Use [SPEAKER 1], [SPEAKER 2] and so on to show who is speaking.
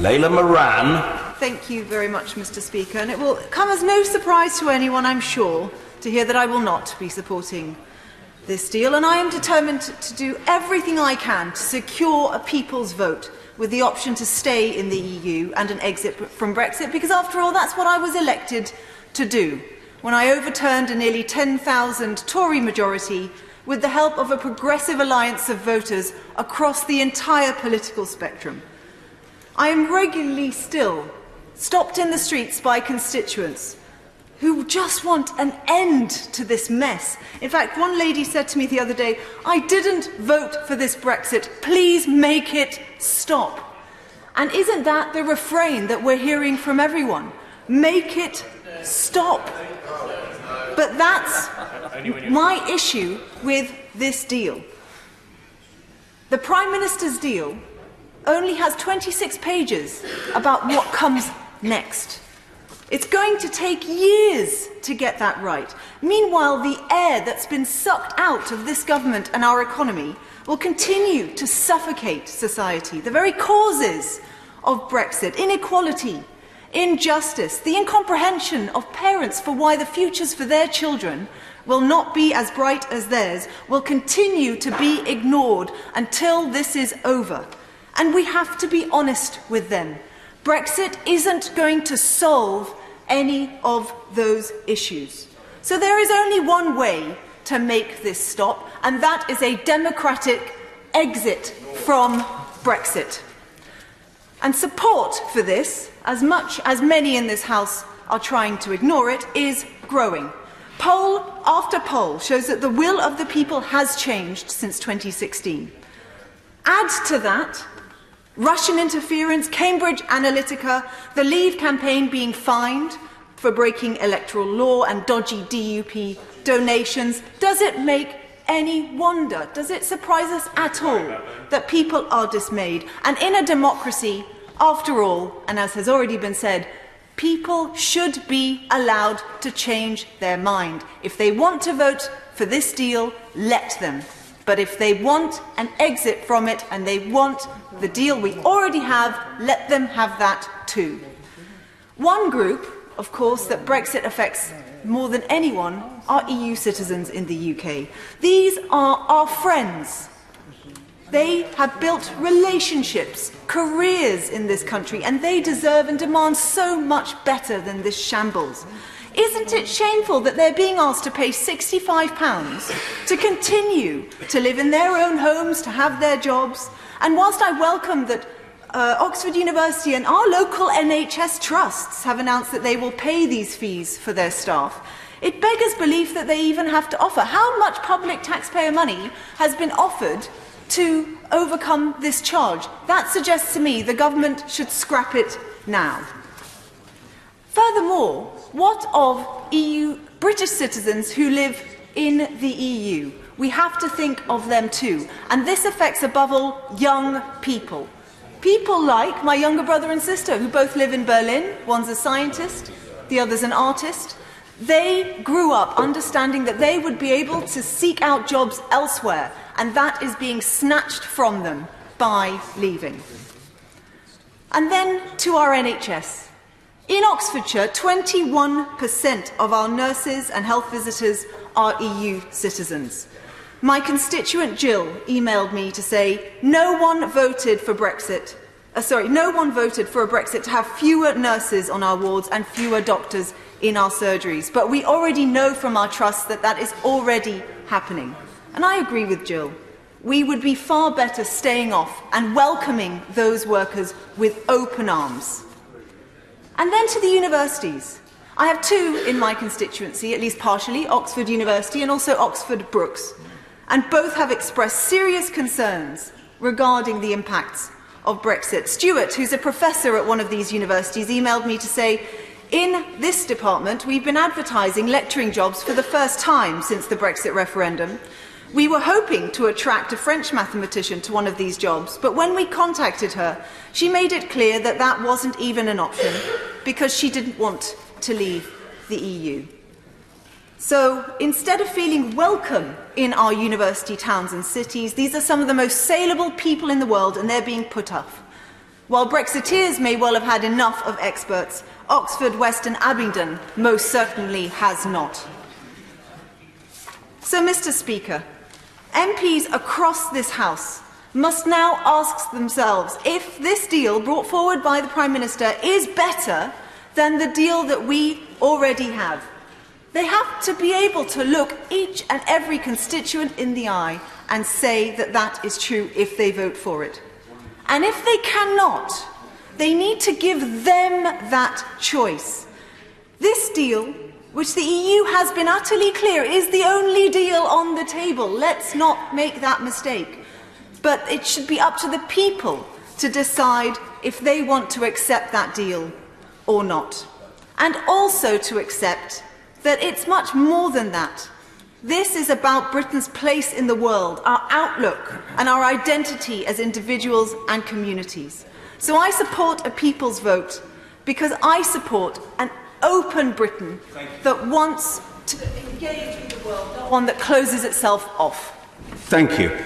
[SPEAKER 1] Layla Moran.
[SPEAKER 2] Thank you very much, Mr. Speaker. And it will come as no surprise to anyone, I'm sure, to hear that I will not be supporting this deal. And I am determined to do everything I can to secure a people's vote with the option to stay in the EU and an exit from Brexit, because after all, that's what I was elected to do when I overturned a nearly 10,000 Tory majority with the help of a progressive alliance of voters across the entire political spectrum. I am regularly still stopped in the streets by constituents who just want an end to this mess. In fact, one lady said to me the other day, "I didn't vote for this Brexit. Please make it stop." And isn't that the refrain that we're hearing from everyone? Make it stop. But that's my issue with this deal. The Prime Minister's deal only has 26 pages about what comes next. It's going to take years to get that right. Meanwhile, the air that's been sucked out of this government and our economy will continue to suffocate society. The very causes of Brexit, inequality, injustice, the incomprehension of parents for why the futures for their children will not be as bright as theirs, will continue to be ignored until this is over. And we have to be honest with them. Brexit isn't going to solve any of those issues. So there is only one way to make this stop, and that is a democratic exit from Brexit. And support for this, as much as many in this House are trying to ignore it, is growing. Poll after poll shows that the will of the people has changed since 2016. Add to that Russian interference, Cambridge Analytica, the Leave campaign being fined for breaking electoral law, and dodgy DUP donations. Does it make any wonder? Does it surprise us at all that people are dismayed? And in a democracy, after all, and as has already been said, people should be allowed to change their mind. If they want to vote for this deal, let them. But if they want an exit from it and they want the deal we already have, let them have that too. One group, of course, that Brexit affects more than anyone are EU citizens in the UK. These are our friends. They have built relationships, careers in this country, and they deserve and demand so much better than this shambles. Isn't it shameful that they're being asked to pay £65 to continue to live in their own homes, to have their jobs? And whilst I welcome that Oxford University and our local NHS trusts have announced that they will pay these fees for their staff, it beggars belief that they even have to offer. How much public taxpayer money has been offered to overcome this charge? That suggests to me the government should scrap it now. Furthermore, what of British citizens who live in the EU? We have to think of them too. And this affects above all young people. People like my younger brother and sister, who both live in Berlin. One's a scientist, the other's an artist. They grew up understanding that they would be able to seek out jobs elsewhere, and that is being snatched from them by leaving. And then to our NHS. In Oxfordshire, 21% of our nurses and health visitors are EU citizens. My constituent Jill emailed me to say no one voted for a Brexit to have fewer nurses on our wards and fewer doctors in our surgeries. But we already know from our trusts that that is already happening. And I agree with Jill. We would be far better staying off and welcoming those workers with open arms. And then to the universities. I have two in my constituency, at least partially, Oxford University and also Oxford Brookes. And both have expressed serious concerns regarding the impacts of Brexit. Stuart, who's a professor at one of these universities, emailed me to say, in this department, we've been advertising lecturing jobs for the first time since the Brexit referendum. We were hoping to attract a French mathematician to one of these jobs, but when we contacted her, she made it clear that that wasn't even an option because she didn't want to leave the EU. So instead of feeling welcome in our university towns and cities, these are some of the most saleable people in the world and they're being put off. While Brexiteers may well have had enough of experts, Oxford, West and Abingdon most certainly has not. So, Mr. Speaker, MPs across this House must now ask themselves if this deal brought forward by the Prime Minister is better than the deal that we already have. They have to be able to look each and every constituent in the eye and say that that is true if they vote for it. And if they cannot, they need to give them that choice. This deal, which the EU has been utterly clear is the only deal on the table. Let's not make that mistake. But it should be up to the people to decide if they want to accept that deal or not. And also to accept that it's much more than that. This is about Britain's place in the world, our outlook and our identity as individuals and communities. So I support a people's vote because I support an open Britain that wants to engage with the world, not one that closes itself off.
[SPEAKER 1] Thank you.